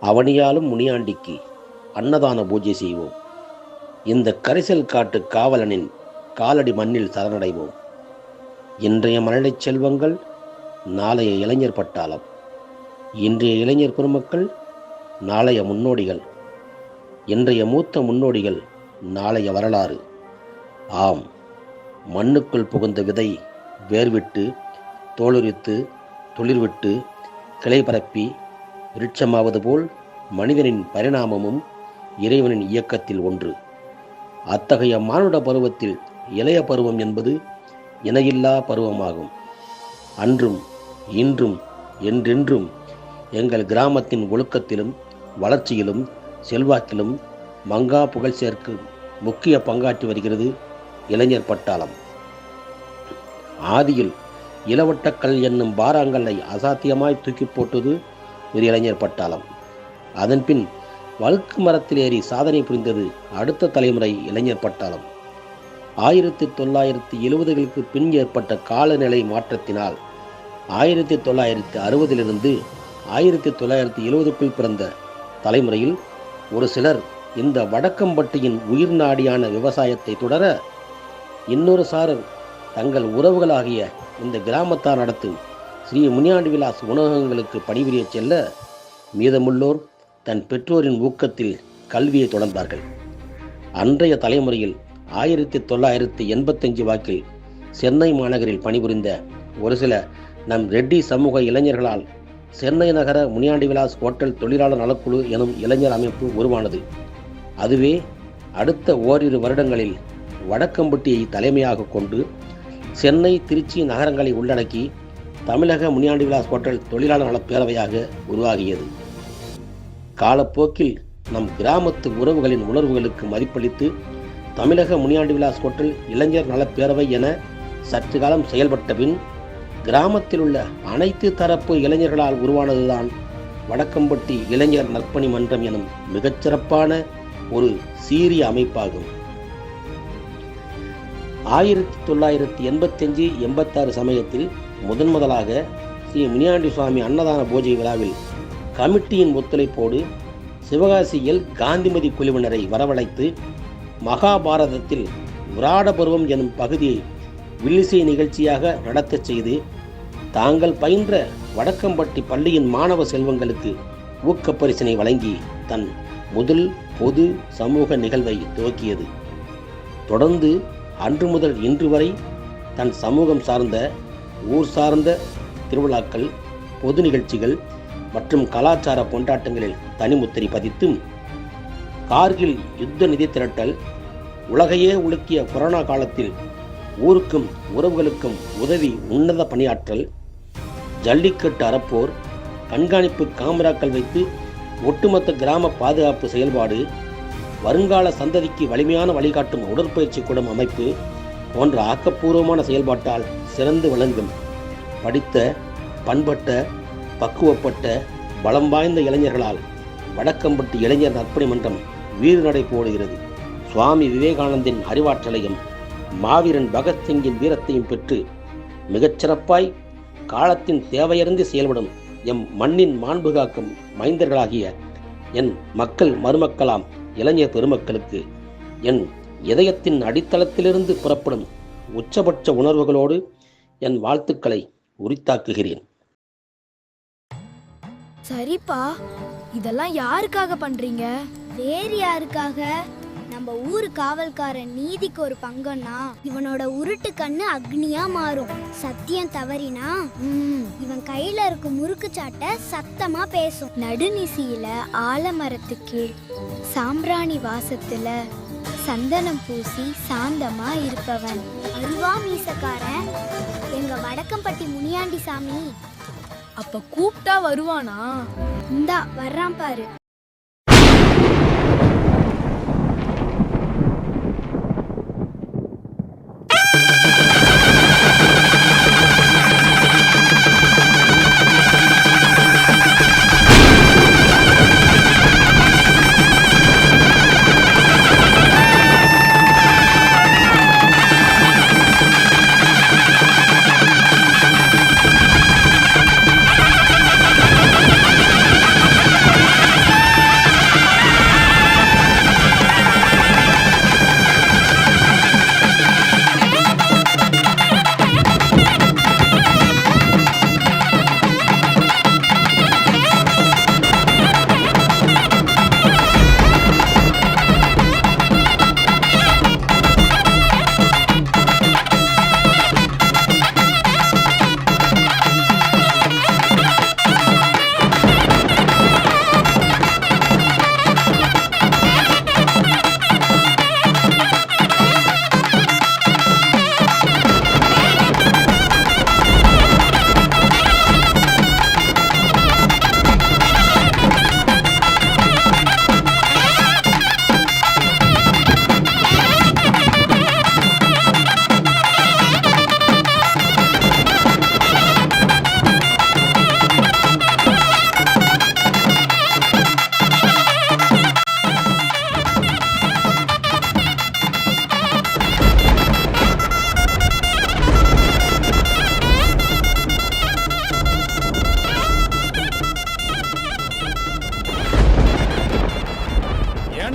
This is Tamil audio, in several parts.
அவனியாலும் முனியாண்டிக்கு அன்னதான பூஜை செய்வோம். இந்த கரிசல் காட்டு காவலனின் காலடி மண்ணில் சரணடைவோம். இன்றைய மழலை செல்வங்கள் நாளைய இளைஞர் பட்டாளம். இன்றைய இளைஞர் பெருமக்கள் நாளைய முன்னோடிகள். இன்றைய மூத்த முன்னோடிகள் நாளைய வரலாறு. ஆம், மண்ணுக்குள் புகுந்த விதை வேர்விட்டு தோலுரித்து துளிர்விட்டு கிளை பரப்பி விருட்சமாவது போல் மனிதனின் பரிணாமமும் இறைவனின் இயக்கத்தில் ஒன்று. அத்தகைய மானுட பருவத்தில் இளைய பருவம் என்பது இணையில்லா பருவமாகும். அன்றும் இன்றும் என்றென்றும் எங்கள் கிராமத்தின் ஒழுக்கத்திலும் வளர்ச்சியிலும் செல்வாக்கிலும் மங்கா புகழ் சேர்க்கும் முக்கிய பங்காற்றி வருகிறது இளைஞர் பட்டாளம். ஆதியில் இளவட்டக்கல் என்னும் பாறாங்கல்லை அசாத்தியமாய் தூக்கி போட்டது ஒரு இளைஞர் பட்டாளம். அதன்பின் வழுக்கு மரத்தில் ஏறி சாதனை புரிந்தது அடுத்த தலைமுறை இளைஞர் பட்டாளம். 1970களுக்கு பின் ஏற்பட்ட காலநிலை மாற்றத்தினால் 1960லிருந்து 1970க்குள் பிறந்த தலைமுறையில் ஒரு சிலர் இந்த வடக்கம்பட்டியின் உயிர் நாடியான விவசாயத்தை தொடர, இன்னொரு சாரர் தங்கள் உறவுகளாகிய இந்த கிராமத்தார் நடத்தும் ஸ்ரீ முனியாண்டி விலாஸ் உணவகங்களுக்கு பணிபுரிய செல்ல, மீதமுள்ளோர் தன் பெற்றோரின் ஊக்கத்தில் கல்வியை தொடர்ந்தார்கள். அன்றைய தலைமுறையில் 1985 வாக்கில் சென்னை மாநகரில் பணிபுரிந்த ஒரு சில நம் ரெட்டி சமூக இளைஞர்களால் சென்னை நகர முனியாண்டி விலாஸ் ஹோட்டல் தொழிலாளர் நலக்குழு எனும் இளைஞர் அமைப்பு உருவானது. அதுவே அடுத்த ஓரிரு வருடங்களில் வடக்கம்பட்டியை தலைமையாக கொண்டு சென்னை திருச்சி நகரங்களை உள்ளடக்கி தமிழக முனியாண்டி விலாஸ் ஹோட்டல் தொழிலாளர் நலப் பேரவையாக உருவாகியது. காலப்போக்கில் நம் கிராமத்து உறவுகளின் உணர்வுகளுக்கு மதிப்பளித்து தமிழக முனியாண்டி விலாஸ் ஹோட்டல் இளைஞர் நலப் பேரவை என சற்று காலம் செயல்பட்ட பின் கிராமத்தில் உள்ள அனைத்து தரப்பு இளைஞர்களால் உருவானதுதான் வடக்கம்பட்டி இளைஞர் நற்பணி மன்றம் எனும் மிகச்சிறப்பான ஒரு சீரிய அமைப்பாகும். 1985-86 சமயத்தில் முதன்முதலாக ஸ்ரீ முனியாண்டி சுவாமி அன்னதான பூஜை விழாவில் கமிட்டியின் ஒத்துழைப்போடு சிவகாசியில் காந்திமதி குழுவினரை வரவழைத்து மகாபாரதத்தில் விராட பருவம் எனும் பகுதியை வில்லிசை நிகழ்ச்சியாக நடத்தச் செய்து தாங்கள் பயின்ற வடக்கம்பட்டி பள்ளியின் மாணவ செல்வங்களுக்கு ஊக்கப்பரிசினை வழங்கி தன் முதல் பொது சமூக நிகழ்வை துவக்கியது. தொடர்ந்து அன்று முதல் இன்று வரை தன் சமூகம் சார்ந்த ஊர் சார்ந்த திருவிழாக்கள், பொது நிகழ்ச்சிகள் மற்றும் கலாச்சார கொண்டாட்டங்களில் தனிமுத்திரை பதித்தும், கார்கில் யுத்த நிதி திரட்டல், உலகையே உலுக்கிய கொரோனா காலத்தில் ஊருக்கும் உறவுகளுக்கும் உதவி உன்னத பணியாற்றல், ஜல்லிக்கட்டு அறப்போர், கண்காணிப்பு காமராக்கள் வைத்து ஒட்டுமொத்த கிராம பாதுகாப்பு செயல்பாடு, வருங்கால சந்ததிக்கு வலிமையான வழிகாட்டும் உடற்பயிற்சி கூடம் அமைப்பு போன்ற ஆக்கப்பூர்வமான செயல்பாட்டால் சிறந்து விளங்கும் படித்த, பண்பட்ட, பக்குவப்பட்ட, பலம் வாய்ந்த இளைஞர்களால் வடக்கம்பட்டி இளைஞர் நற்பணி மன்றம் வீறுநடை போடுகிறது. சுவாமி விவேகானந்தின் அறிவாற்றலையும் மாவீரன் பகத்சிங்கின் வீரத்தையும் பெற்று மிகச்சிறப்பாய் காலத்தின் தேவையறிந்து செயல்படும் எம் மண்ணின் மாண்பு காக்கும் மைந்தர்களாகிய என் மக்கள் மருமக்களாம் இளைஞர் பெருமக்களுக்கு என் இதயத்தின் அடித்தளத்திலிருந்து புறப்படும் உச்சபட்ச உணர்வுகளோடு என் வாழ்த்துக்களை உரித்தாக்குகிறேன். சரிப்பா, இதெல்லாம் யாருக்காக பண்றீங்க? வேறு யாருக்காக? நம்ம ஊரு காவல்காரன் நீதிக்கு ஒரு பங்கன்னா இவனோட உருட்டு கண்ணு அக்னியா மாறும். சத்தியம் தவறினா இவன் கையில இருக்கும் முறுக்கு சாட்டை சத்தமா பேசும். நடுநிசியில ஆலமரத்துக்கு சாம்பிராணி வாசத்துல சந்தனம் பூசி சாந்தமா இருப்பவன் அருவா மீசக்காரன் எங்க வடக்கம்பட்டி முனியாண்டி சாமி. அப்ப கூப்பிட்டா வருவானா? இந்தா வர்றான் பாரு.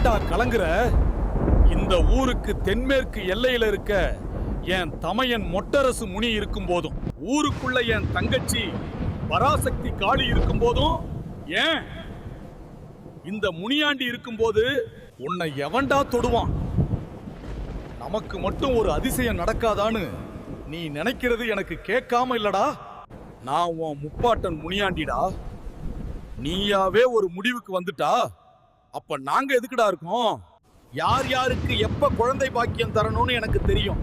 ஏன்டா கலங்குற? இந்த ஊருக்கு தென்மேற்கு எல்லையில இருக்க என் தமையன் மொட்டரசு முனி இருக்கும் போதும், ஊருக்குள்ள என் தங்கச்சி பராசக்தி காளி இருக்கும் போதும், ஏன் இந்த முனியாண்டி இருக்கும்போது உன்னை எவன்டா தொடுவான்? நமக்கு மட்டும் ஒரு அதிசயம் நடக்காதான்னு நீ நினைக்கிறது எனக்கு கேட்காம இல்லடா. நான் உன் முப்பாட்டன் முனியாண்டிடா. நீயாவே ஒரு முடிவுக்கு வந்துட்டா அப்ப நாங்க எதுக்குடா இருக்கோம்? யார் யாருக்கு எப்ப குழந்தை பாக்கியம் தரணும்னு எனக்கு தெரியும்.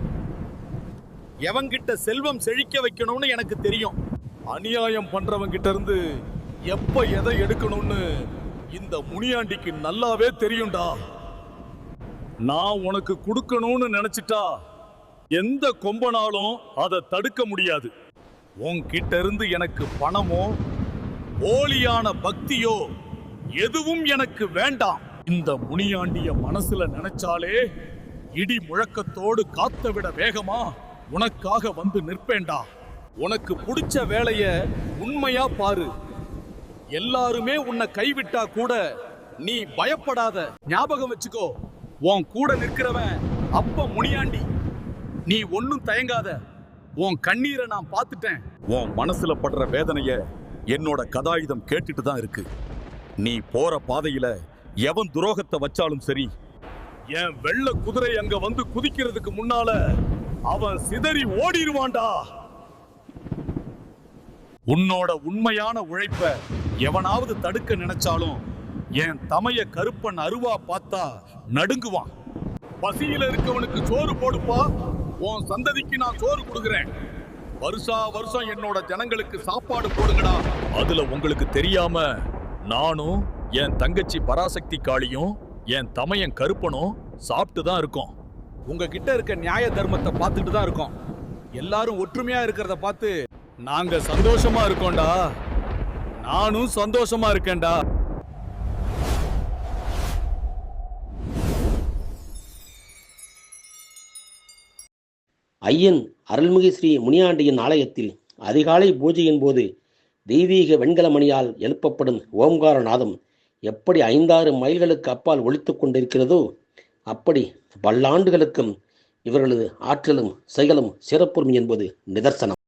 எவங்கிட்ட செல்வம் செழிக்க வைக்கணும்னு எனக்கு தெரியும். அநியாயம் பண்றவங்கிட்ட இருந்து எப்ப எதை எடுக்கணும்னு இந்த முனியாண்டிக்கு நல்லாவே தெரியும்டா. நான் உனக்கு கொடுக்கணும்னு நினைச்சிட்டா எந்த கொம்பனாலும் அதை தடுக்க முடியாது. உன்கிட்ட இருந்து எனக்கு பணமோ போலியான பக்தியோ எதுவும் எனக்கு வேண்டாம். இந்த முனியாண்டிய மனசுல நினைச்சாலே இடி முழக்கத்தோடு காத்த விட வேகமா உனக்காக வந்து நிற்பேண்டா. உனக்கு பிடிச்ச வேலைய உண்மையா பாரு. எல்லாருமே உன்னை கைவிட்டா கூட நீ பயப்படாத. ஞாபகம் வச்சுக்கோ, உன் கூட நிற்கிறவன் அப்ப முனியாண்டி. நீ ஒன்னும் தயங்காத. உன் கண்ணீரை நான் பார்த்துட்டேன். உன் மனசுல படுற வேதனைய என்னோட கதாயுதம் கேட்டுட்டு தான் இருக்கு. நீ போற பாதையில எவன் துரோகத்தை வச்சாலும் சரி, என் வெள்ள குதிரை அங்க வந்து குதிக்கிறதுக்கு முன்னால அவன் சிதறி ஓடிடுவான்டா. உன்னோட உண்மையான உழைப்ப எவனாவது தடுக்க நினைச்சாலும் என் தமைய கருப்பன் அருவா பார்த்தா நடுங்குவான். பசியில இருக்கவனுக்கு சோறு போடுப்பா. உன் சந்ததிக்கு நான் சோறு கொடுக்கிறேன். வருஷா வருஷம் என்னோட ஜனங்களுக்கு சாப்பாடு போடுங்கடா. அதுல உங்களுக்கு தெரியாம நானும் என் தங்கச்சி பராசக்தி காளியும் என் தமையன் கருப்பனும் சாப்பிட்டு தான் இருக்கோம். உங்ககிட்ட இருக்க நியாய தர்மத்தை பார்த்துட்டு தான் இருக்கோம். எல்லாரும் ஒற்றுமையா இருக்கிறத பார்த்து நாங்க சந்தோஷமா இருக்கோம்டா. நானும் சந்தோஷமா இருக்கேன்டா. ஐயன் அருள்மிகு ஸ்ரீ முனியாண்டியின் ஆலயத்தில் அதிகாலை பூஜையின் போது தெய்வீக வெண்கல மணியால் எழுப்பப்படும் ஓம்கார நாதம் எப்படி 5-6 மைல்களுக்கு அப்பால் ஒலித்துக் கொண்டிருக்கிறதோ அப்படி பல்லாண்டுகளுக்கும் இவர்களது ஆற்றலும் செயலும் சிறப்புறும் என்பது நிதர்சனம்.